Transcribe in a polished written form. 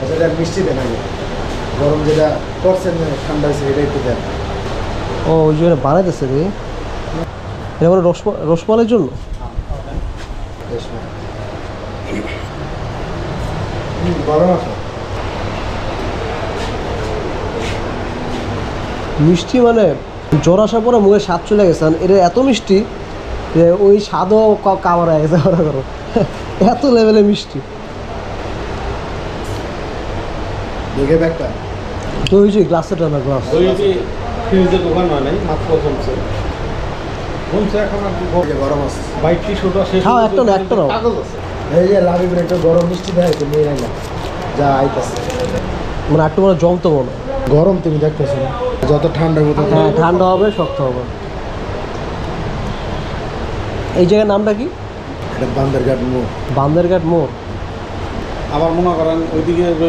সেটা মিষ্টি দেন আগে, গরম যেটা করছেন ঠান্ডা হয়েছে এটা একটু দেন। ও ওই জন্য বানাইতেছে রে, এটা করে রসমালাইয়ের জন্য। বেশ ভালো। গরম আছে মিষ্টি মানে জ্বর আসার পরে মুখে স্বাদ চলে গেছে, আর এটা এত মিষ্টি যে ওই স্বাদও কাবার হয়ে গেছে মনে করো, এত লেভেলে মিষ্টি। দেখে ব্যাগটা তো ওই যে গ্লাসে টানা গ্লাস, ওই যে ফ্রিজের দোকান হয় নাই, মাত্র কমছে এখন আর এই যে গরম আছে। বাইকটি ছোটা শেষ হ্যাঁ, একটা না, একটা নাও। কাগজ আছে। এই যে লাভিবের একটু গরম মিষ্টি দেয় তো নিয়ে নিলাম, যা আইতাছে। মানে একটু মানে জমতো মনে। গরম তুমি দেখতেছো না, যত ঠান্ডার মতো হ্যাঁ, ঠান্ডা হবে, শক্ত হবে। এই জায়গার নামটা কি? এটা বান্দারঘাট মোড়। বান্দারঘাট মোড়। আবার মনে করেন ওইদিকে